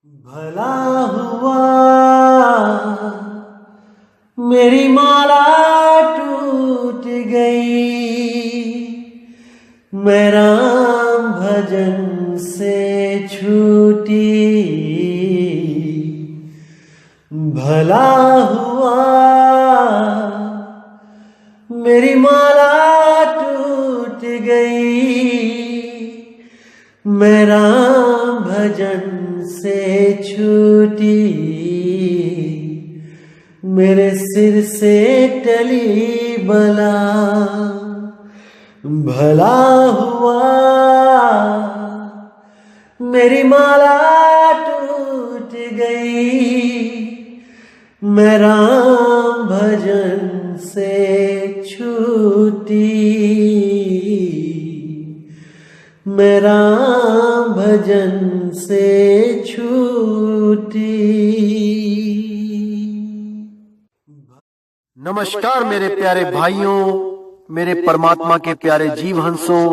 भला हुआ मेरी माला टूट गई, मैं राम भजन से छूटी। भला हुआ मेरी माला टूट गई, मैं राम भजन से छूटी। मेरे सिर से टली बला, भला हुआ मेरी माला टूट गई, मैं राम भजन से छूटी। मैं राम भजन से छूटी। नमस्कार मेरे प्यारे भाइयों, मेरे परमात्मा के प्यारे जीव हंसों।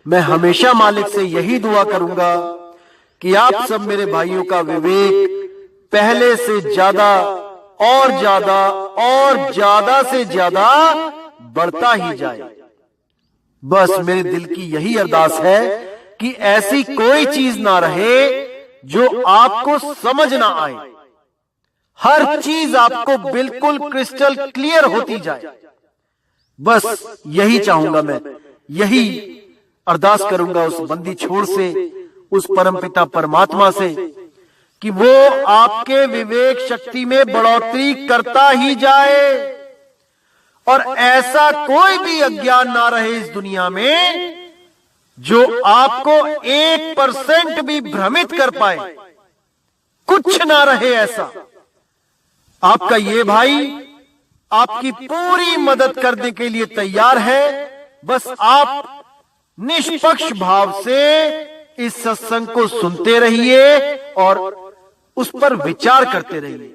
मैं हमेशा मालिक से यही दुआ करूंगा कि आप सब मेरे भाइयों का विवेक पहले से ज्यादा और ज्यादा और ज्यादा से ज्यादा बढ़ता ही जाए। बस मेरे दिल की यही अरदास है कि ऐसी कोई चीज ना रहे जो आपको समझ ना आए। हर चीज आपको बिल्कुल क्रिस्टल क्लियर होती जाए। बस यही चाहूंगा मैं, यही अरदास करूंगा उस बंदी छोड़ से, उस परमपिता परमात्मा से कि वो आपके विवेक शक्ति में बढ़ोतरी करता ही जाए और ऐसा कोई भी अज्ञान ना रहे इस दुनिया में जो आपको 1% भी भ्रमित कर पाए। कुछ ना रहे ऐसा। आपका ये भाई आपकी पूरी मदद करने के लिए तैयार है। बस आप निष्पक्ष भाव से इस सत्संग को सुनते रहिए और उस पर विचार करते रहिए।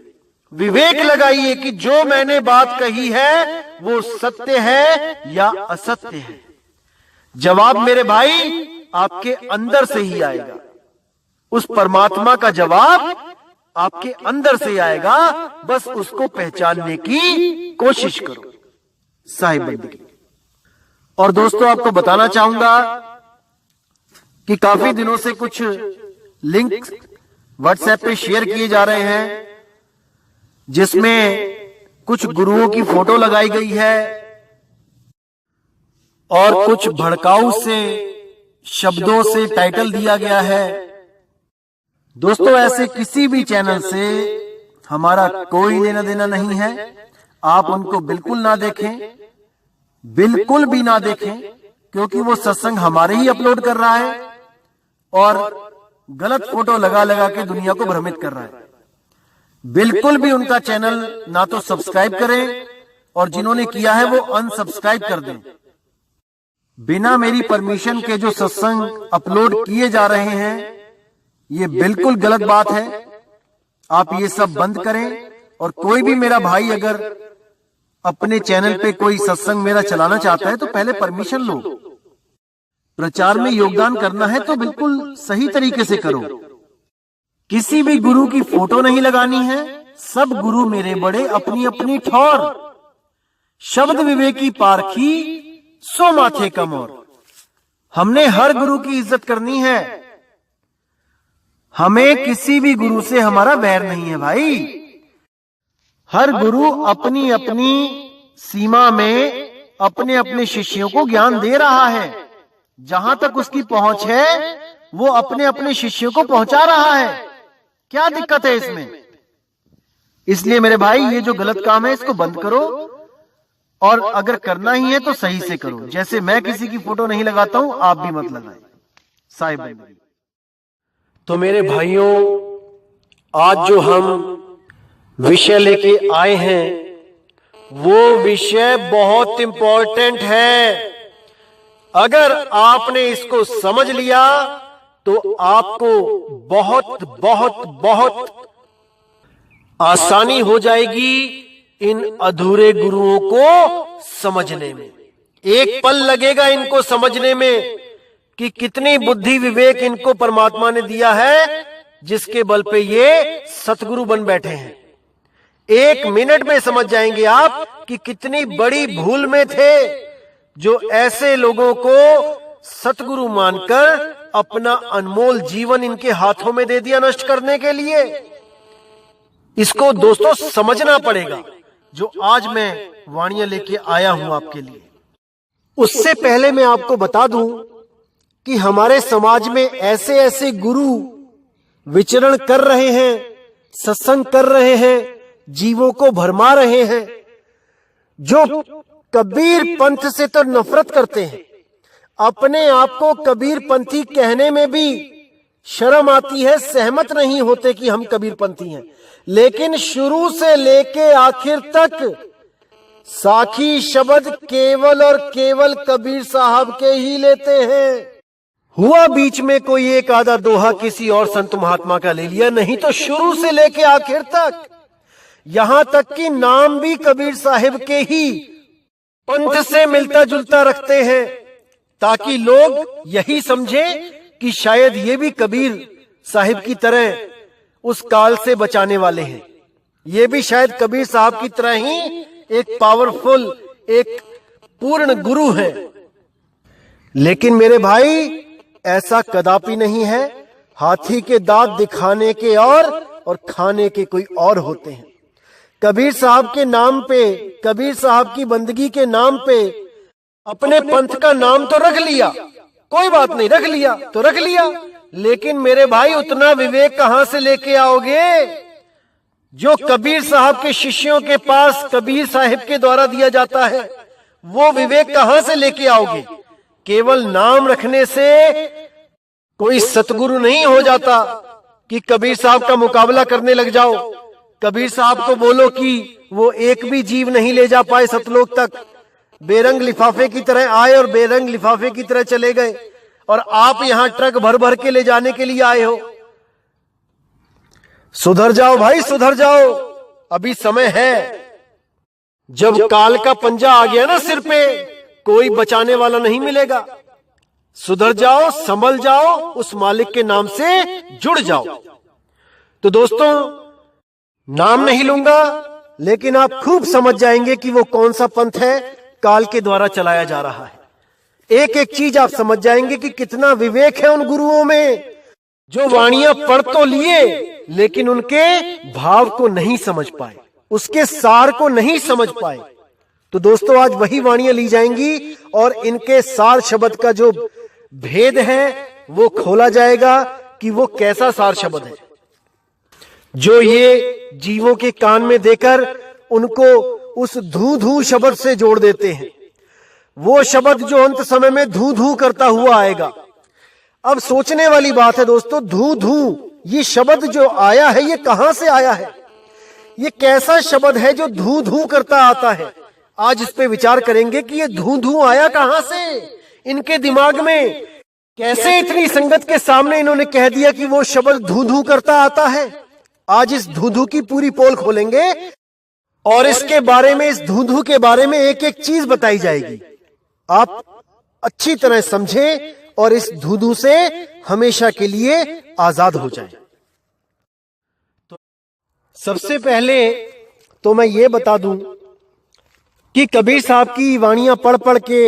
विवेक लगाइए कि जो मैंने बात कही है वो सत्य है या असत्य है। जवाब मेरे भाई आपके अंदर से ही आएगा। उस परमात्मा का जवाब आपके अंदर से आएगा। बस उसको पहचानने की कोशिश करो। साहिब बंदगी। और दोस्तों, आपको बताना चाहूंगा कि काफी दिनों से कुछ लिंक व्हाट्सएप पे शेयर किए जा रहे हैं जिसमें कुछ गुरुओं की फोटो लगाई गई है और कुछ भड़काऊ से शब्दों से टाइटल दिया गया है। दोस्तों, ऐसे किसी भी चैनल से हमारा कोई लेना देना नहीं है। आप उनको बिल्कुल ना देखें, बिल्कुल भी ना देखें, क्योंकि वो सत्संग हमारे ही अपलोड कर रहा है और गलत फोटो लगा लगा के दुनिया को भ्रमित कर रहा है। बिल्कुल भी उनका चैनल ना तो सब्सक्राइब करें और जिन्होंने किया है वो अनसब्सक्राइब कर दें। बिना मेरी परमिशन के जो सत्संग अपलोड किए जा रहे हैं ये बिल्कुल गलत बात है। आप ये सब बंद करें। और कोई भी मेरा भाई अगर अपने चैनल पे कोई सत्संग मेरा चलाना चाहता है तो पहले परमिशन लो। प्रचार में योगदान करना है तो बिल्कुल सही तरीके से करो। किसी भी गुरु की फोटो नहीं लगानी है। सब गुरु मेरे बड़े अपनी अपनी ठौर, शब्द विवेकी पारखी सो माथे कमोर। हमने हर गुरु की इज्जत करनी है। हमें किसी भी गुरु से हमारा बैर नहीं है भाई। हर गुरु अपनी अपनी सीमा में अपने अपने शिष्यों को ज्ञान दे रहा है। जहां तक उसकी पहुंच है वो अपने अपने शिष्यों को पहुंचा रहा है। क्या दिक्कत है इसमें? इसलिए मेरे भाई ये जो गलत काम है इसको बंद करो और अगर करना ही है तो सही से करो। जैसे मैं किसी की फोटो नहीं लगाता हूं, आप भी मत लगाएं। साहिब। तो मेरे भाइयों, आज जो हम विषय लेके आए हैं वो विषय बहुत इंपॉर्टेंट है। अगर आपने इसको समझ लिया तो आपको बहुत बहुत बहुत आसानी हो जाएगी इन अधूरे गुरुओं को समझने में। एक पल लगेगा इनको समझने में कि कितनी बुद्धि विवेक इनको परमात्मा ने दिया है जिसके बल पे ये सतगुरु बन बैठे हैं। 1 मिनट में समझ जाएंगे आप कि कितनी बड़ी भूल में थे जो ऐसे लोगों को सतगुरु मानकर अपना अनमोल जीवन इनके हाथों में दे दिया नष्ट करने के लिए। इसको दोस्तों समझना पड़ेगा जो आज मैं वाणियां लेके आया हूं आपके लिए। उससे पहले मैं आपको बता दूं कि हमारे समाज में ऐसे ऐसे गुरु विचरण कर रहे हैं, सत्संग कर रहे हैं, जीवों को भरमा रहे हैं, जो कबीर पंथ से तो नफरत करते हैं। अपने आप को कबीर पंथी कहने में भी शर्म आती है, सहमत नहीं होते कि हम कबीर पंथी हैं, लेकिन शुरू से लेके आखिर तक साखी शब्द केवल और केवल कबीर साहब के ही लेते हैं। हुआ बीच में कोई एक आधा दोहा किसी और संत महात्मा का ले लिया, नहीं तो शुरू से लेके आखिर तक, यहां तक कि नाम भी कबीर साहिब के ही पंथ से मिलता जुलता रखते हैं, ताकि लोग यही समझे कि शायद ये भी कबीर साहिब की तरह उस काल से बचाने वाले हैं, ये भी शायद कबीर साहब की तरह ही एक पावरफुल, एक पूर्ण गुरु है। लेकिन मेरे भाई ऐसा कदापि नहीं है। हाथी के दांत दिखाने के और खाने के कोई और होते हैं। कबीर साहब के नाम पे, कबीर साहब की बंदगी के नाम पे अपने पंथ का नाम तो रख लिया, कोई बात नहीं, रख लिया तो रख लिया, लेकिन मेरे भाई उतना विवेक कहां से लेके आओगे जो कबीर साहब के शिष्यों के पास कबीर साहिब के द्वारा दिया जाता है? वो विवेक कहां से लेके आओगे? केवल नाम रखने से कोई सतगुरु नहीं हो जाता कि कबीर साहब का मुकाबला करने लग जाओ। कबीर साहब को बोलो कि वो एक भी जीव नहीं ले जा पाए सतलोक तक, बेरंग लिफाफे की तरह आए और बेरंग लिफाफे की तरह चले गए, और आप यहां ट्रक भर भर के ले जाने के लिए आए हो। सुधर जाओ भाई, सुधर जाओ, अभी समय है। जब काल का पंजा आ गया ना सिर पे, कोई बचाने वाला नहीं मिलेगा। सुधर जाओ, संभल जाओ, उस मालिक के नाम से जुड़ जाओ। तो दोस्तों, नाम नहीं लूंगा, लेकिन आप खूब समझ जाएंगे कि वो कौन सा पंथ है काल के द्वारा चलाया जा रहा है। एक एक चीज आप समझ जाएंगे कि कितना विवेक है उन गुरुओं में, जो वाणियां पढ़ तो लिए लेकिन उनके भाव को नहीं समझ पाए, उसके सार को नहीं समझ पाए। तो दोस्तों, आज वही वाणियां ली जाएंगी और इनके सार शब्द का जो भेद है वो खोला जाएगा कि वो कैसा सार शब्द है जो ये जीवों के कान में देकर उनको उस धू धू शब्द से जोड़ देते हैं। वो शब्द जो अंत समय में धू धू करता हुआ आएगा। अब सोचने वाली बात है दोस्तों, धू धू ये शब्द जो आया है ये कहां से आया है? ये कैसा शब्द है जो धू धू करता आता है? आज इस पे विचार करेंगे कि ये धू धू आया कहां से इनके दिमाग में, कैसे इतनी संगत के सामने इन्होंने कह दिया कि वो शब्द धू धू करता आता है। आज इस धू धू की पूरी पोल खोलेंगे और इसके बारे में, इस धू धू के बारे में एक एक चीज बताई जाएगी। आप अच्छी तरह समझें और इस धू धू से हमेशा के लिए आजाद हो जाएं। तो सबसे पहले तो मैं ये बता दूं कि कबीर साहब की वाणियां पढ़ पढ़ के,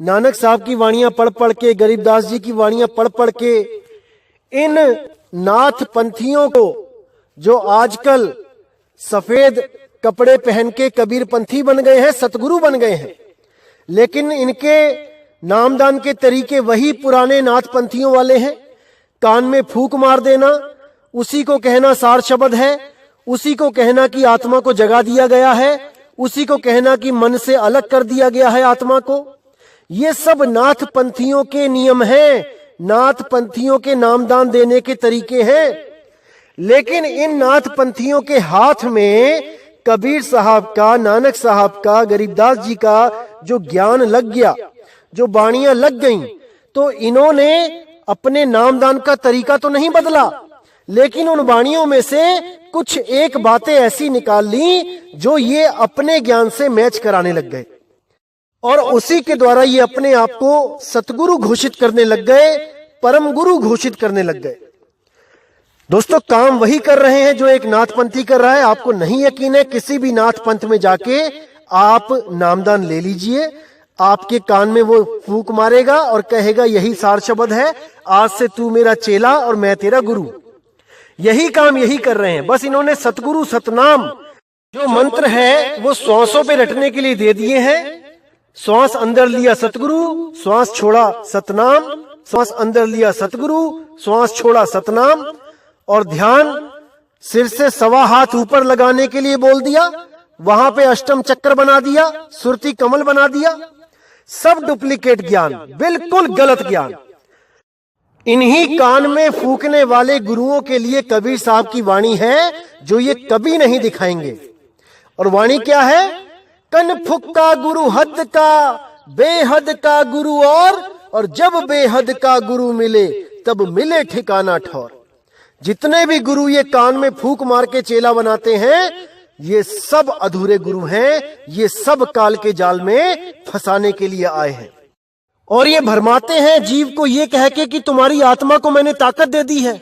नानक साहब की वाणियां पढ़ पढ़ के, गरीबदास जी की वाणियां पढ़ पढ़ के, इन नाथ पंथियों को जो आजकल सफेद कपड़े पहन के कबीर पंथी बन गए हैं, सतगुरु बन गए हैं, लेकिन इनके नामदान के तरीके वही पुराने नाथ पंथियों वाले हैं। कान में फूंक मार देना, उसी को कहना सार शब्द है, उसी को कहना कि आत्मा को जगा दिया गया है, उसी को कहना कि मन से अलग कर दिया गया है आत्मा को। ये सब नाथ पंथियों के नियम हैं, नाथ पंथियों के नामदान देने के तरीके हैं। लेकिन इन नाथ पंथियों के हाथ में कबीर साहब का, नानक साहब का, गरीबदास जी का जो ज्ञान लग गया, जो बाणियां लग गईं, तो इन्होंने अपने नामदान का तरीका तो नहीं बदला, लेकिन उन बाणियों में से कुछ एक बातें ऐसी निकाल ली जो ये अपने ज्ञान से मैच कराने लग गए, और उसी के द्वारा ये अपने आप को सतगुरु घोषित करने लग गए, परम गुरु घोषित करने लग गए। दोस्तों, काम वही कर रहे हैं जो एक नाथपंथी कर रहा है। आपको नहीं यकीन है, किसी भी नाथ पंथ में जाके आप नामदान ले लीजिए, आपके कान में वो फूंक मारेगा और कहेगा यही सार शब्द है, आज से तू मेरा चेला और मैं तेरा गुरु। यही काम यही कर रहे हैं। बस इन्होंने सतगुरु सतनाम जो मंत्र है वो श्वासों पे रटने के लिए दे दिए हैं। श्वास अंदर लिया सतगुरु, श्वास छोड़ा सतनाम, श्वास अंदर लिया सतगुरु, श्वास छोड़ा सतनाम, और ध्यान सिर से 1.25 हाथ ऊपर लगाने के लिए बोल दिया, वहां पे अष्टम चक्र बना दिया, सुरती कमल बना दिया। सब डुप्लीकेट ज्ञान, बिल्कुल गलत ज्ञान। इन्हीं कान में फूकने वाले गुरुओं के लिए कबीर साहब की वाणी है जो ये कभी नहीं दिखाएंगे। और वाणी क्या है? कन फुक्का गुरु हद का, बेहद का गुरु और जब बेहद का गुरु मिले तब मिले ठिकाना ठौर। जितने भी गुरु ये कान में फूंक मार के चेला बनाते हैं, ये सब अधूरे गुरु हैं। ये सब काल के जाल में फंसाने के लिए आए हैं। और ये भरमाते हैं जीव को ये कह के कि तुम्हारी आत्मा को मैंने ताकत दे दी है।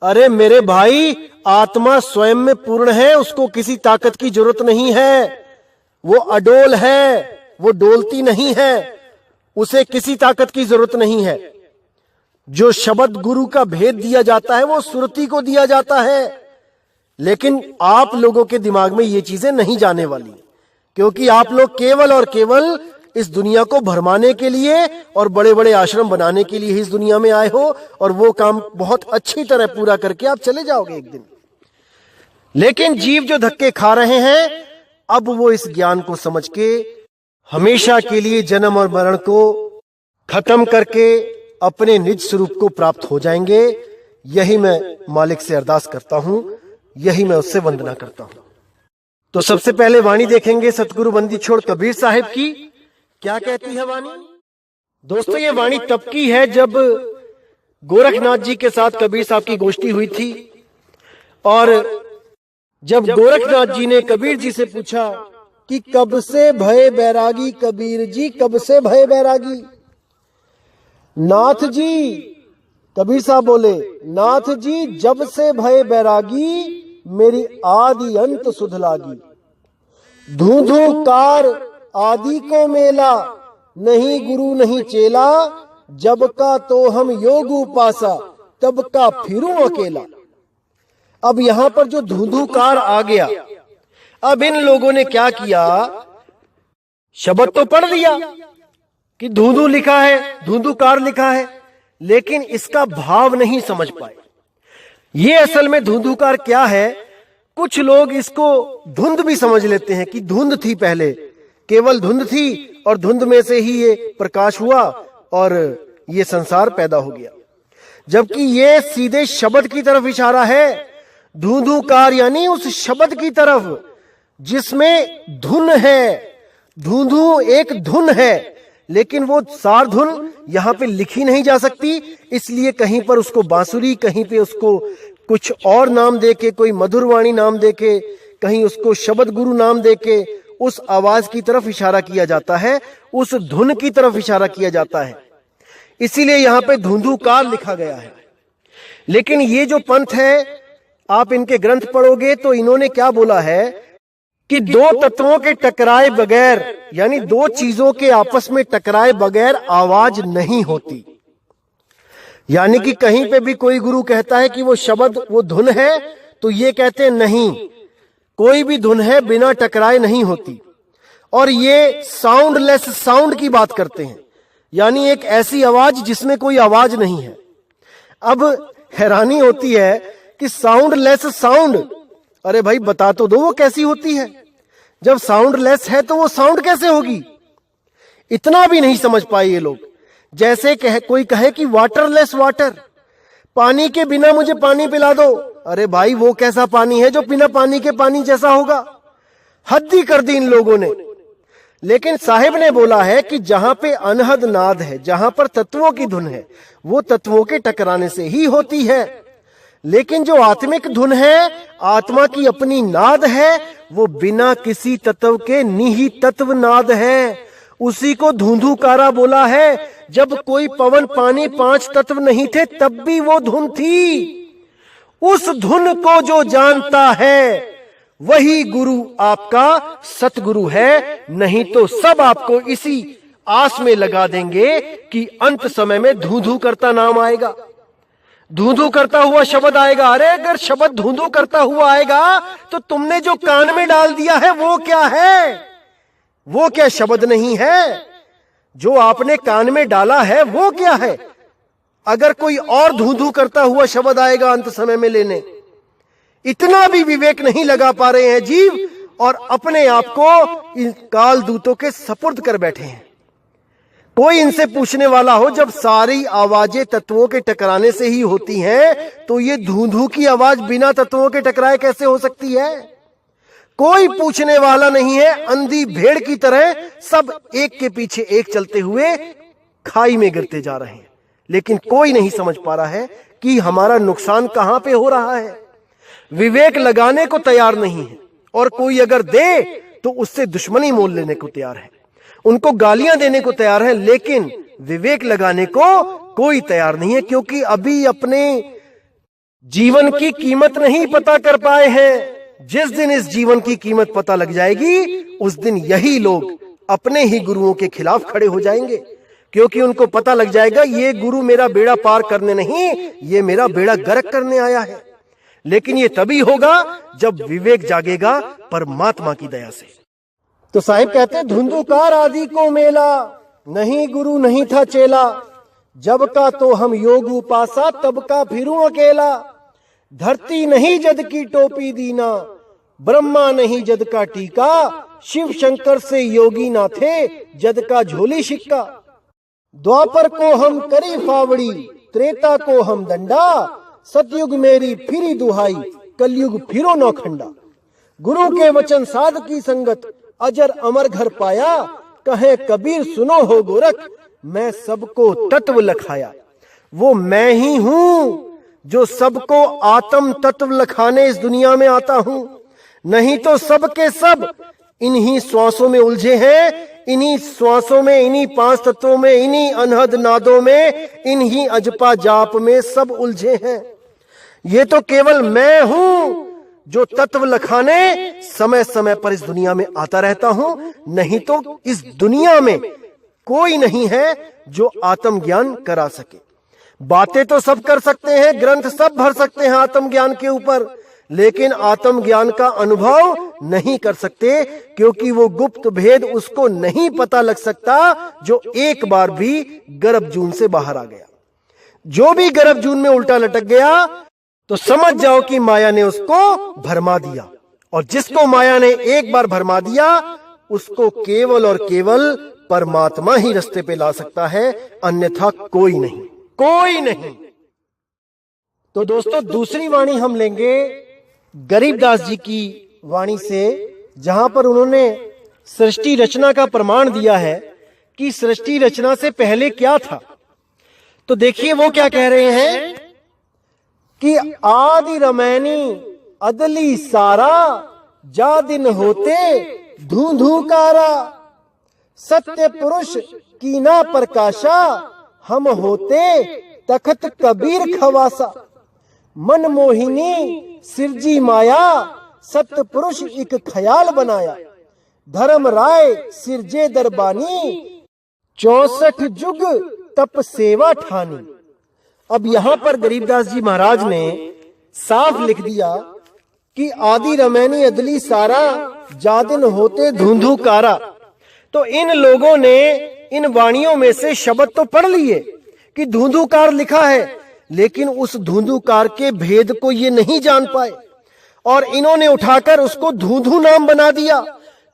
अरे मेरे भाई, आत्मा स्वयं में पूर्ण है, उसको किसी ताकत की जरूरत नहीं है। वो अडोल है, वो डोलती नहीं है, उसे किसी ताकत की जरूरत नहीं है। जो शब्द गुरु का भेद दिया जाता है वो सुरती को दिया जाता है। लेकिन आप लोगों के दिमाग में ये चीजें नहीं जाने वाली, क्योंकि आप लोग केवल और केवल इस दुनिया को भरमाने के लिए और बड़े बड़े आश्रम बनाने के लिए ही इस दुनिया में आए हो, और वो काम बहुत अच्छी तरह पूरा करके आप चले जाओगे एक दिन। लेकिन जीव जो धक्के खा रहे हैं, अब वो इस ज्ञान को समझ के हमेशा के लिए जन्म और मरण को खत्म करके अपने निज स्वरूप को प्राप्त हो जाएंगे। यही मैं मालिक से अरदास करता हूं, यही मैं उससे वंदना करता हूं। तो सबसे पहले वाणी देखेंगे सतगुरु बंदी छोड़ कबीर साहिब की। क्या कहती है वाणी? दोस्तों, ये वाणी तब की है जब गोरखनाथ जी के साथ कबीर साहब की गोष्ठी हुई थी। और जब गोरखनाथ जी ने कबीर जी से पूछा कि कब से भय बैरागी कबीर जी, कब से भय बैरागी? नाथ जी, कबीर साहब बोले, नाथ जी जब से भय बैरागी मेरी आदि अंत सुध लागी। धूधू कार आदि को मेला, नहीं गुरु नहीं चेला, जब का तो हम योग उपासा, तब का फिरूं अकेला। अब यहां पर जो धूधूकार आ गया, अब इन लोगों ने क्या किया? शब्द तो पढ़ लिया कि धूधू लिखा है, धूधूकार लिखा है, लेकिन इसका भाव नहीं समझ पाए। ये असल में धूधूकार क्या है? कुछ लोग इसको धुंध भी समझ लेते हैं कि धुंध थी, पहले केवल धुंध थी और धुंध में से ही ये प्रकाश हुआ और ये संसार पैदा हो गया, जबकि ये सीधे शब्द की तरफ इशारा है। धूधूकार यानी उस शब्द की तरफ जिसमें धुन है। धूधू एक धुन है, लेकिन वो सार धुन यहां पे लिखी नहीं जा सकती, इसलिए कहीं पर उसको बांसुरी, कहीं पे उसको कुछ और नाम देके, कोई मधुरवाणी नाम देके, कहीं उसको शब्द गुरु नाम देके उस आवाज की तरफ इशारा किया जाता है, उस धुन की तरफ इशारा किया जाता है। इसीलिए यहां पे धूधूकार लिखा गया है। लेकिन ये जो पंथ है, आप इनके ग्रंथ पढ़ोगे तो इन्होंने क्या बोला है कि दो तत्वों के टकराए बगैर, यानी दो चीजों के आपस में टकराए बगैर आवाज नहीं होती। यानी कि कहीं पे भी कोई गुरु कहता है कि वो शब्द, वो धुन है, तो ये कहते हैं नहीं, कोई भी धुन है बिना टकराए नहीं होती। और ये साउंडलेस साउंड की बात करते हैं, यानी एक ऐसी आवाज जिसमें कोई आवाज नहीं है। अब हैरानी होती है कि साउंडलेस साउंड, अरे भाई बता तो दो वो कैसी होती है? जब साउंडलेस है तो वो साउंड कैसे होगी? इतना भी नहीं समझ पाए ये लोग। जैसे कोई कहे कि वाटरलेस वाटर, पानी के बिना मुझे पानी पिला दो। अरे भाई वो कैसा पानी है जो बिना पानी के पानी जैसा होगा? हद ही कर दी इन लोगों ने। लेकिन साहिब ने बोला है कि जहां पे अनहद नाद है, जहां पर तत्वों की धुन है, वो तत्वों के टकराने से ही होती है। लेकिन जो आत्मिक धुन है, आत्मा की अपनी नाद है, वो बिना किसी तत्व के निही तत्व नाद है। उसी को धूधूकारा बोला है। जब कोई पवन पानी 5 तत्व नहीं थे तब भी वो धुन थी। उस धुन को जो जानता है वही गुरु आपका सतगुरु है, नहीं तो सब आपको इसी आस में लगा देंगे कि अंत समय में धू धू करता नाम आएगा, धू धू करता हुआ शब्द आएगा। अरे अगर शब्द धू धू करता हुआ आएगा तो तुमने जो कान में डाल दिया है वो क्या है? वो क्या शब्द नहीं है? जो आपने कान में डाला है वो क्या है? अगर कोई और धू धू करता हुआ शब्द आएगा अंत समय में लेने, इतना भी विवेक नहीं लगा पा रहे हैं जीव और अपने आप को इन काल दूतों के सपुर्द कर बैठे हैं। कोई इनसे पूछने वाला हो, जब सारी आवाजें तत्वों के टकराने से ही होती हैं, तो ये धू धू की आवाज बिना तत्वों के टकराए कैसे हो सकती है? कोई पूछने वाला नहीं है। अंधी भेड़ की तरह सब एक के पीछे एक चलते हुए खाई में गिरते जा रहे हैं, लेकिन कोई नहीं समझ पा रहा है कि हमारा नुकसान कहां पे हो रहा है। विवेक लगाने को तैयार नहीं है, और कोई अगर दे तो उससे दुश्मनी मोल लेने को तैयार है, उनको गालियां देने को तैयार है, लेकिन विवेक लगाने को कोई तैयार नहीं है, क्योंकि अभी अपने जीवन की कीमत नहीं पता कर पाए हैं। जिस दिन इस जीवन की कीमत पता लग जाएगी, उस दिन यही लोग अपने ही गुरुओं के खिलाफ खड़े हो जाएंगे, क्योंकि उनको पता लग जाएगा ये गुरु मेरा बेड़ा पार करने नहीं, ये मेरा बेड़ा गर्क करने आया है। लेकिन ये तभी होगा जब विवेक जागेगा परमात्मा की दया से। तो साहिब कहते हैं, धुंधुकार आदि को मेला, नहीं गुरु नहीं था चेला, जब का तो हम योग उपासा, तब का फिरूं अकेला। धरती नहीं जद की टोपी दीना, ब्रह्मा नहीं जद का टीका, शिव शंकर से योगी ना थे, जद का झोली शिक्का। द्वापर को हम करी फावड़ी, त्रेता को हम दंडा, सतयुग मेरी फिरी दुहाई, कलयुग फिरो नौखंडा। गुरु के वचन साध की संगत, अजर अमर घर पाया, कहे कबीर सुनो हो गोरख, मैं सबको तत्व लखाया। वो मैं ही हूं जो सबको आत्म तत्व लखाने इस दुनिया में आता हूं, नहीं तो सब के सब इन्हीं श्वासों में उलझे हैं, इन्हीं श्वासों में, इन्हीं पांच तत्वों में, इन्हीं अनहद नादों में, इन्हीं अजपा जाप में सब उलझे हैं। ये तो केवल मैं हूं जो तत्व लखाने समय समय पर इस दुनिया में आता रहता हूं, नहीं तो इस दुनिया में कोई नहीं है जो आत्मज्ञान करा सके। बातें तो सब कर सकते हैं, ग्रंथ सब भर सकते हैं आत्मज्ञान के ऊपर, लेकिन आत्मज्ञान का अनुभव नहीं कर सकते, क्योंकि वो गुप्त भेद उसको नहीं पता लग सकता जो एक बार भी गर्भ जून से बाहर आ गया। जो भी गर्भ जून में उल्टा लटक गया तो समझ जाओ कि माया ने उसको भरमा दिया, और जिसको माया ने एक बार भरमा दिया उसको केवल और केवल परमात्मा ही रास्ते पे ला सकता है, अन्यथा कोई नहीं, कोई नहीं। तो दोस्तों, दूसरी वाणी हम लेंगे गरीबदास जी की वाणी से, जहां पर उन्होंने सृष्टि रचना का प्रमाण दिया है कि सृष्टि रचना से पहले क्या था। तो देखिए वो क्या कह रहे हैं कि आदि रमैनी अदली सारा, जा दिन होते धू धूकारा, सत्य पुरुष कीना प्रकाशा, हम होते तखत कबीर खवासा। मन मोहिनी सिरजी माया, सत्य पुरुष एक ख्याल बनाया, धर्म राय सिरजे दरबानी, 64 जुग तप सेवा ठानी। अब यहां पर गरीबदास जी महाराज ने साफ लिख दिया कि आदि रमैनी अदली सारा, जादिन होते धुंधुकारा। तो इन लोगों ने इन वाणियों में से शब्द तो पढ़ लिए कि धुंधुकार लिखा है, लेकिन उस धुंधुकार के भेद को ये नहीं जान पाए, और इन्होंने उठाकर उसको धूधू नाम बना दिया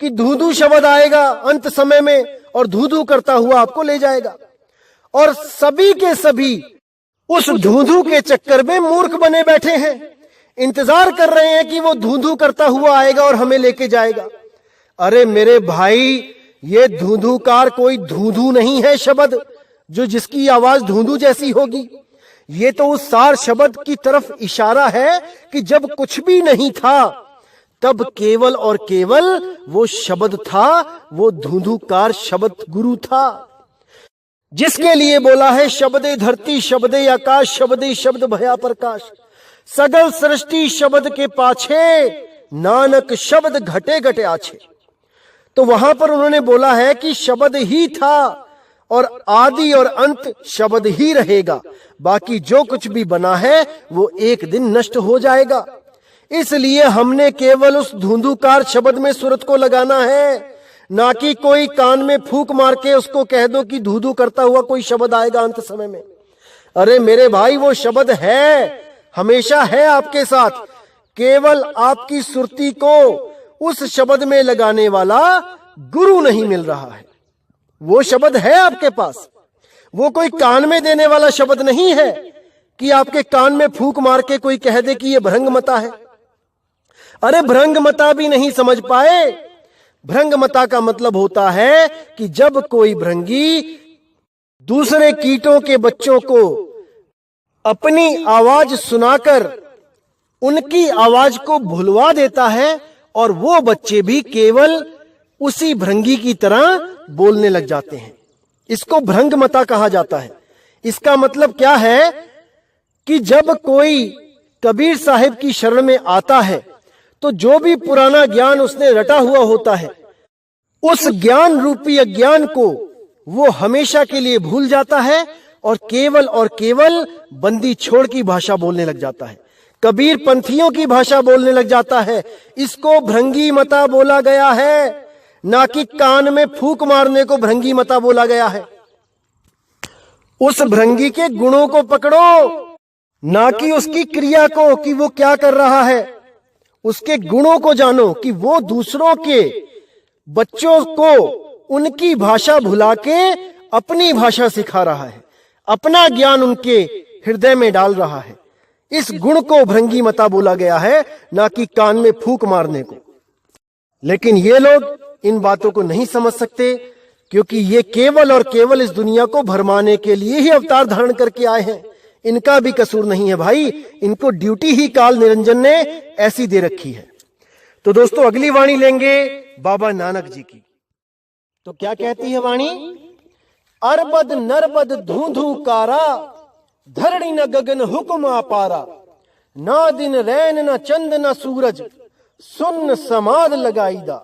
कि धूधू शब्द आएगा अंत समय में और धूधू करता हुआ आपको ले जाएगा। और सभी के सभी उस धूधू के चक्कर में मूर्ख बने बैठे हैं, इंतजार कर रहे हैं कि वो धूधू करता हुआ आएगा और हमें लेके जाएगा। अरे मेरे भाई, ये धूधूकार कोई धूधू नहीं है शब्द जो जिसकी आवाज धूधू जैसी होगी। ये तो उस सार शब्द की तरफ इशारा है कि जब कुछ भी नहीं था तब केवल और केवल वो शब्द था, वो धूधूकार शब्द गुरु था, जिसके लिए बोला है शब्दे धरती शब्दे आकाश, शब्दे शब्द भया प्रकाश। सगल सृष्टि शब्द के पाछे, नानक शब्द घटे घटे आछे। तो वहां पर उन्होंने बोला है कि शब्द ही था और आदि और अंत शब्द ही रहेगा, बाकी जो कुछ भी बना है वो एक दिन नष्ट हो जाएगा। इसलिए हमने केवल उस धुंधुकार शब्द में सूरत को लगाना है, ना कि कोई कान में फूंक मार के उसको कह दो कि धूधू करता हुआ कोई शब्द आएगा अंत समय में। अरे मेरे भाई, वो शब्द है, हमेशा है आपके साथ, केवल आपकी सुरती को उस शब्द में लगाने वाला गुरु नहीं मिल रहा है। वो शब्द है आपके पास, वो कोई कान में देने वाला शब्द नहीं है कि आपके कान में फूंक मार के कोई कह दे कि ये भृंगमता है। अरे भृंगमता भी नहीं समझ पाए। भृंगमता का मतलब होता है कि जब कोई भृंगी दूसरे कीटों के बच्चों को अपनी आवाज सुनाकर उनकी आवाज को भुलवा देता है और वो बच्चे भी केवल उसी भृंगी की तरह बोलने लग जाते हैं। इसको भृंगमता कहा जाता है। इसका मतलब क्या है कि जब कोई कबीर साहिब की शरण में आता है तो जो भी पुराना ज्ञान उसने रटा हुआ होता है, उस ज्ञान रूपी अज्ञान को वो हमेशा के लिए भूल जाता है और केवल बंदी छोड़ की भाषा बोलने लग जाता है, कबीर पंथियों की भाषा बोलने लग जाता है। इसको भृंगी मता बोला गया है, ना कि कान में फूंक मारने को भृंगी मता बोला गया है। उस भृंगी के गुणों को पकड़ो, ना कि उसकी क्रिया को कि वो क्या कर रहा है। उसके गुणों को जानो कि वो दूसरों के बच्चों को उनकी भाषा भुला के अपनी भाषा सिखा रहा है, अपना ज्ञान उनके हृदय में डाल रहा है। इस गुण को भृंगी मता बोला गया है, ना कि कान में फूंक मारने को। लेकिन ये लोग इन बातों को नहीं समझ सकते, क्योंकि ये केवल और केवल इस दुनिया को भरमाने के लिए ही अवतार धारण करके आए हैं। इनका भी कसूर नहीं है भाई, इनको ड्यूटी ही काल निरंजन ने ऐसी दे रखी है। तो दोस्तों, अगली वाणी लेंगे बाबा नानक जी की। तो क्या कहती है वाणी? अरबद नरबद धूधू कारा, धरणी न गगन हुक्म अपारा, ना दिन रैन न चंद न सूरज, सुन्न समाद लगाईदा।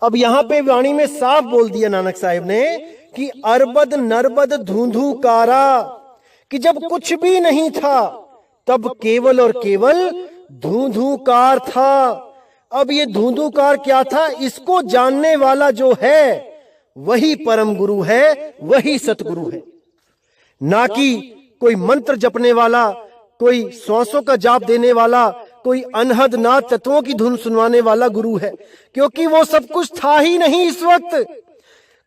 अब यहां पे वाणी में साफ बोल दिया नानक साहिब ने कि अरबद नरबद धूधू कारा, कि जब कुछ भी नहीं था तब केवल और केवल धूधूकार था। अब ये धूधूकार क्या था, इसको जानने वाला जो है वही परम गुरु है, वही सतगुरु है, ना कि कोई मंत्र जपने वाला, कोई श्वासों का जाप देने वाला, कोई अनहद नाद तत्वों की धुन सुनवाने वाला गुरु है। क्योंकि वो सब कुछ था ही नहीं, इस वक्त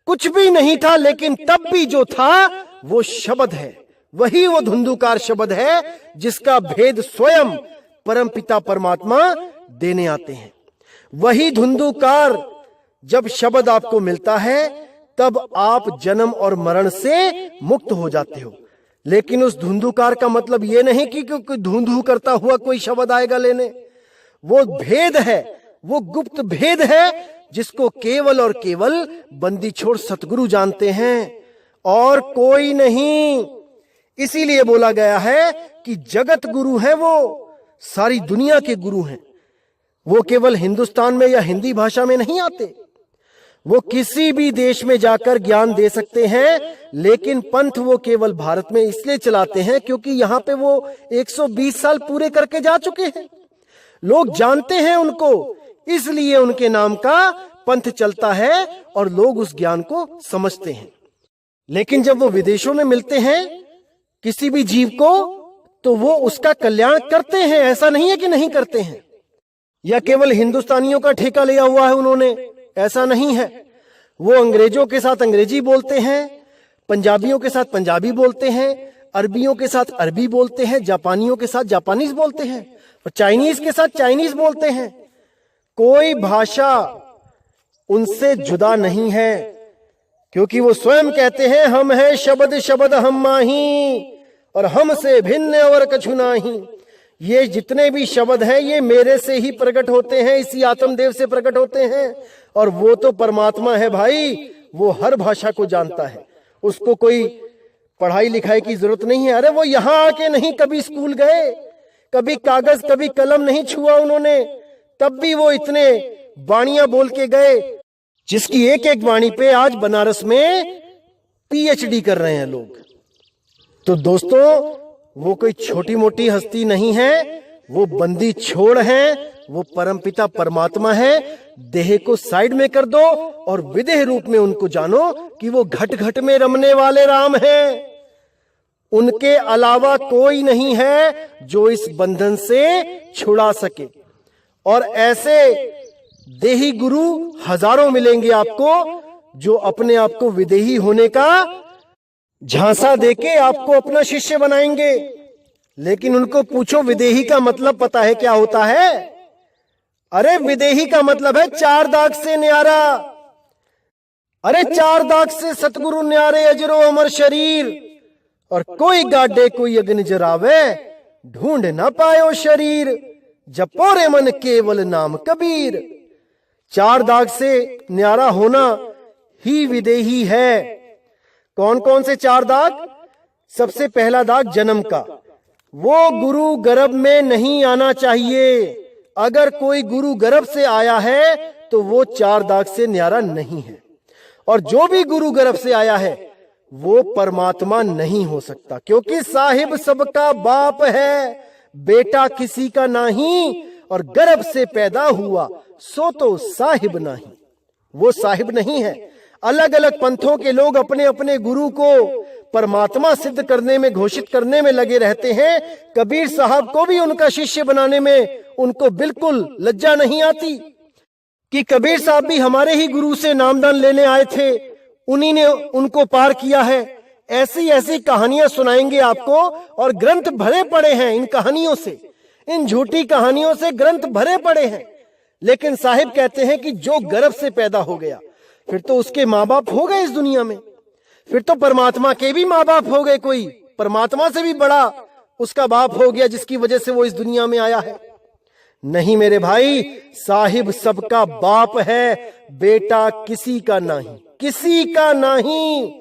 कुछ भी नहीं था, लेकिन तब भी जो था वो शब्द है, वही वो धुंधुकार शब्द है जिसका भेद स्वयं परमपिता परमात्मा देने आते हैं। वही धुंधुकार जब शब्द आपको मिलता है तब आप जन्म और मरण से मुक्त हो जाते हो। लेकिन उस धुंधुकार का मतलब ये नहीं कि कोई धुंधु करता हुआ कोई शब्द आएगा लेने। वो भेद है, वो गुप्त भेद है जिसको केवल और केवल बंदी छोड़ सतगुरु जानते हैं और कोई नहीं। इसीलिए बोला गया है कि जगत गुरु है, वो सारी दुनिया के गुरु हैं। वो केवल हिंदुस्तान में या हिंदी भाषा में नहीं आते, वो किसी भी देश में जाकर ज्ञान दे सकते हैं। लेकिन पंथ वो केवल भारत में इसलिए चलाते हैं क्योंकि यहाँ पे वो 120 साल पूरे करके जा चुके हैं। लोग जानते हैं उनको, इसलिए उनके नाम का पंथ चलता है और लोग उस ज्ञान को समझते हैं। लेकिन जब वो विदेशों में मिलते हैं किसी भी जीव को, तो वो उसका कल्याण करते हैं, ऐसा नहीं है कि नहीं करते हैं। या केवल हिंदुस्तानियों का ठेका लिया हुआ है उन्होंने, ऐसा नहीं है। वो अंग्रेजों के साथ अंग्रेजी बोलते हैं, पंजाबियों के साथ पंजाबी बोलते हैं, अरबियों के साथ अरबी बोलते हैं, जापानियों के साथ जापानीज बोलते हैं और चाइनीज के साथ चाइनीज बोलते हैं। कोई भाषा उनसे जुदा नहीं है, क्योंकि वो स्वयं कहते हैं हम हैं शब्द शब्द हम माही और हमसे भिन्न और कछु नाही। ये जितने भी शब्द हैं ये मेरे से ही प्रकट होते हैं, इसी आत्मदेव से प्रकट होते हैं। और वो तो परमात्मा है भाई, वो हर भाषा को जानता है, उसको कोई पढ़ाई लिखाई की जरूरत नहीं है। अरे वो यहां आके नहीं कभी स्कूल गए, कभी कागज कभी कलम नहीं छुआ उन्होंने, तब भी वो इतने वाणियां बोल के गए, जिसकी एक एक वाणी पे आज बनारस में पीएचडी कर रहे हैं लोग। तो दोस्तों, वो कोई छोटी मोटी हस्ती नहीं है, वो बंदी छोड़ है, वो परमपिता परमात्मा है। देह को साइड में कर दो और विदेह रूप में उनको जानो कि वो घट घट में रमने वाले राम हैं। उनके अलावा कोई नहीं है जो इस बंधन से छुड़ा सके। और ऐसे देही गुरु हजारों मिलेंगे आपको, जो अपने आप को विदेही होने का झांसा देके आपको अपना शिष्य बनाएंगे। लेकिन उनको पूछो, विदेही का मतलब पता है क्या होता है? अरे विदेही का मतलब है 4 दाग से न्यारा। अरे 4 दाग से सतगुरु न्यारे अजरो अमर शरीर, और कोई गाडे कोई अग्नि जरावे, ढूंढ ना पायो शरीर, जपो रे मन केवल नाम कबीर। 4 दाग से न्यारा होना ही विदेही है। कौन कौन से 4 दाग? सबसे पहला दाग जन्म का, वो गुरु गर्भ में नहीं आना चाहिए। अगर कोई गुरु गर्भ से आया है तो वो 4 दाग से न्यारा नहीं है। और जो भी गुरु गर्भ से आया है वो परमात्मा नहीं हो सकता, क्योंकि साहिब सबका बाप है, बेटा किसी का नहीं, और गर्भ से पैदा हुआ सो तो साहिब नहीं। वो साहिब नहीं है। अलग अलग पंथों के लोग अपने अपने गुरु को परमात्मा सिद्ध करने में, घोषित करने में लगे रहते हैं। कबीर साहब को भी उनका शिष्य बनाने में उनको बिल्कुल लज्जा नहीं आती कि कबीर साहब भी हमारे ही गुरु से नामदान लेने आए थे, उन्हीं ने उनको पार किया है। ऐसी ऐसी कहानियां सुनाएंगे आपको, और ग्रंथ भरे पड़े हैं इन कहानियों से, इन झूठी कहानियों से ग्रंथ भरे पड़े हैं। लेकिन साहिब कहते हैं कि जो गर्भ से पैदा हो गया, फिर तो उसके माँ बाप हो गए इस दुनिया में, फिर तो परमात्मा के भी माँ बाप हो गए, कोई परमात्मा से भी बड़ा उसका बाप हो गया जिसकी वजह से वो इस दुनिया में आया है। नहीं मेरे भाई, साहिब सबका बाप है, बेटा किसी का नहीं, किसी का नहीं।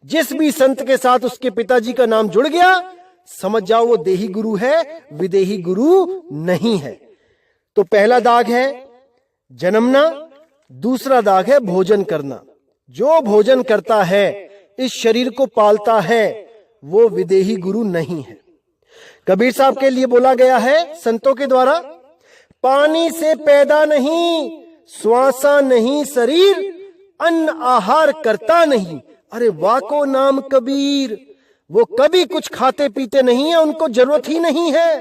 जिस भी संत के साथ उसके पिताजी का नाम जुड़ गया, समझ जाओ वो देही गुरु है, विदेही गुरु नहीं है। तो पहला दाग है जन्मना, दूसरा दाग है भोजन करना। जो भोजन करता है, इस शरीर को पालता है, वो विदेही गुरु नहीं है। कबीर साहब के लिए बोला गया है संतों के द्वारा, पानी से पैदा नहीं, श्वासा नहीं शरीर, अन्न आहार करता नहीं, अरे वाको नाम कबीर। वो कभी कुछ खाते पीते नहीं है, उनको जरूरत ही नहीं है,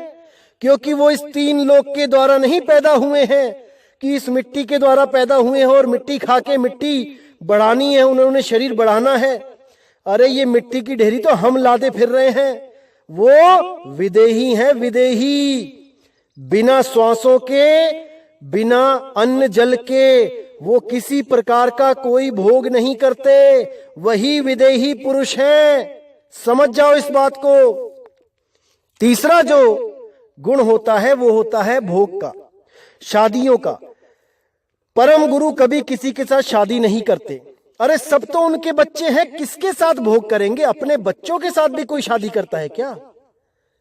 क्योंकि वो इस 3 लोक के द्वारा नहीं पैदा हुए हैं कि इस मिट्टी के द्वारा पैदा हुए हैं और मिट्टी खा के मिट्टी बढ़ानी है, उन्होंने शरीर बढ़ाना है। अरे ये मिट्टी की ढेरी तो हम लादे फिर रहे हैं। वो विदेही हैं, विदेही। बिना श्वासों के, बिना अन्न जल के वो किसी प्रकार का कोई भोग नहीं करते, वही विदेही पुरुष हैं। समझ जाओ इस बात को। तीसरा जो गुण होता है वो होता है भोग का, शादियों का। परम गुरु कभी किसी के साथ शादी नहीं करते। अरे सब तो उनके बच्चे हैं, किसके साथ भोग करेंगे? अपने बच्चों के साथ भी कोई शादी करता है क्या?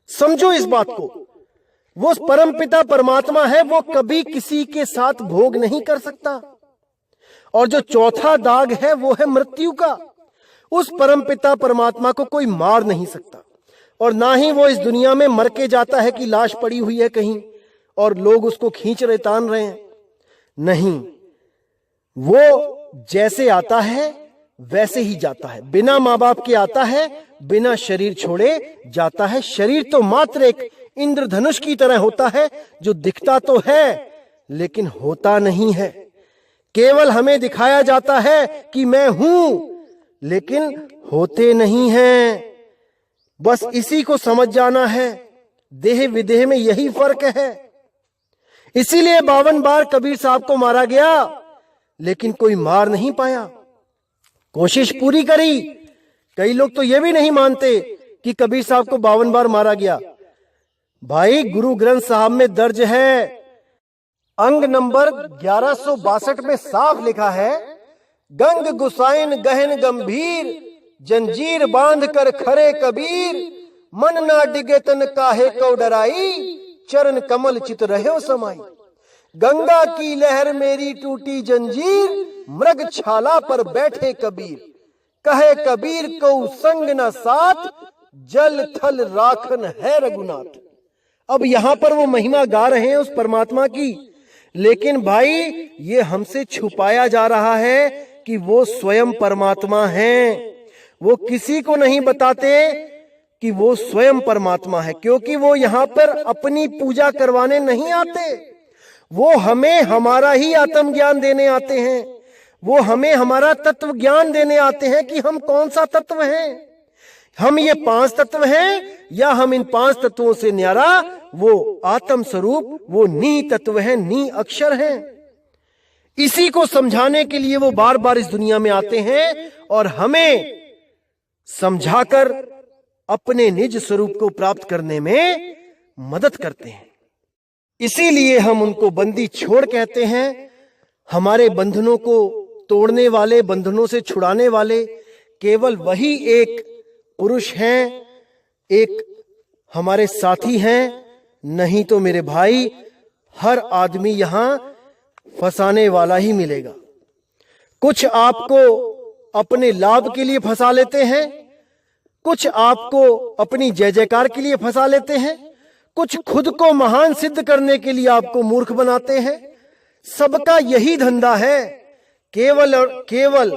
समझो इस बात को। वो परम पिता परमात्मा है, वो कभी किसी के साथ भोग नहीं कर सकता। और जो चौथा दाग है वो है मृत्यु का। उस परम पिता परमात्मा को कोई मार नहीं सकता, और ना ही वो इस दुनिया में मर के जाता है कि लाश पड़ी हुई है कहीं और लोग उसको खींच रहे, तान रहे हैं। नहीं, वो जैसे आता है वैसे ही जाता है। बिना माँ बाप के आता है, बिना शरीर छोड़े जाता है। शरीर तो मात्र एक इंद्रधनुष की तरह होता है, जो दिखता तो है लेकिन होता नहीं है। केवल हमें दिखाया जाता है कि मैं हूं, लेकिन होते नहीं हैं। बस इसी को समझ जाना है। देह विदेह में यही फर्क है। इसीलिए 52 बार कबीर साहब को मारा गया, लेकिन कोई मार नहीं पाया। कोशिश पूरी करी। कई लोग तो यह भी नहीं मानते कि कबीर साहब को 52 बार मारा गया। भाई, गुरु ग्रंथ साहब में दर्ज है, अंग नंबर 1162 में साफ लिखा है, गंग गुसाइन गहन गंभीर, जंजीर बांध कर खरे कबीर, मन ना डिगे तन काहे को डराई, चरण कमल चित रहे समाई। गंगा की लहर मेरी टूटी जंजीर, मृग छाला पर बैठे कबीर। कहे कबीर को संग न साथ, जल थल राखन है रघुनाथ। अब यहां पर वो महिमा गा रहे हैं उस परमात्मा की, लेकिन भाई ये हमसे छुपाया जा रहा है कि वो स्वयं परमात्मा हैं। वो किसी को नहीं बताते कि वो स्वयं परमात्मा है, क्योंकि वो यहां पर अपनी पूजा करवाने नहीं आते। वो हमें हमारा ही आत्मज्ञान देने आते हैं। वो हमें हमारा तत्व ज्ञान देने आते हैं कि हम कौन सा तत्व हैं। हम ये 5 तत्व हैं या हम इन 5 तत्वों से न्यारा वो आत्म स्वरूप, वो नी तत्व है, नी अक्षर है। इसी को समझाने के लिए वो बार बार इस दुनिया में आते हैं और हमें समझाकर अपने निज स्वरूप को प्राप्त करने में मदद करते हैं। इसीलिए हम उनको बंदी छोड़ कहते हैं। हमारे बंधनों को तोड़ने वाले, बंधनों से छुड़ाने वाले केवल वही एक पुरुष हैं, एक हमारे साथी हैं। नहीं तो मेरे भाई हर आदमी यहां फंसाने वाला ही मिलेगा। कुछ आपको अपने लाभ के लिए फंसा लेते हैं, कुछ आपको अपनी जय जयकार के लिए फंसा लेते हैं, कुछ खुद को महान सिद्ध करने के लिए आपको मूर्ख बनाते हैं। सबका यही धंधा है। केवल और केवल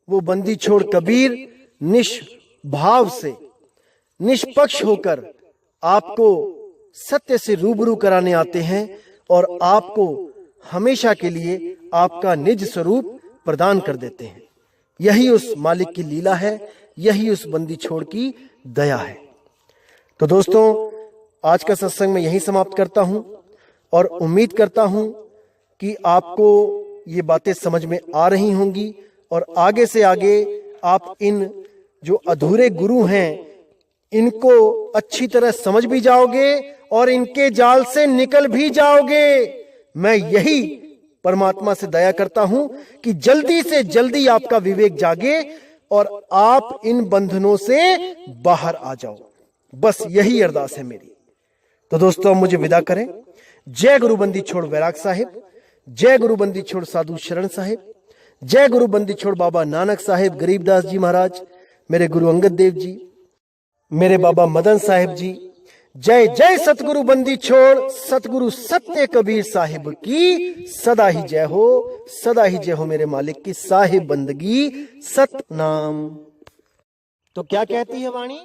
वो बंदी छोड़ कबीर निष्भाव से, निष्पक्ष होकर आपको सत्य से रूबरू कराने आते हैं और आपको हमेशा के लिए आपका निज स्वरूप प्रदान कर देते हैं। यही उस मालिक की लीला है, यही उस बंदी छोड़ की दया है। तो दोस्तों, आज का सत्संग मैं यहीं समाप्त करता हूं और उम्मीद करता हूं कि आपको ये बातें समझ में आ रही होंगी और आगे से आगे आप इन जो अधूरे गुरु हैं इनको अच्छी तरह समझ भी जाओगे और इनके जाल से निकल भी जाओगे। मैं यही परमात्मा से दया करता हूं कि जल्दी से जल्दी आपका विवेक जागे और आप इन बंधनों से बाहर आ जाओ। बस यही अरदास है मेरी। तो दोस्तों, अब मुझे विदा करें। जय गुरु बंदी छोड़ वैराग साहिब, जय गुरु बंदी छोड़ साधु शरण साहिब, जय गुरु बंदी छोड़ बाबा नानक साहिब, गरीबदास जी महाराज, मेरे गुरु अंगद देव जी, मेरे बाबा मदन साहिब जी। जय जय सतगुरु बंदी छोड़ सतगुरु सत्य कबीर साहिब की सदा ही जय हो, सदा ही जय हो मेरे मालिक की साहिब बंदगी सतनाम। तो क्या कहती है वाणी?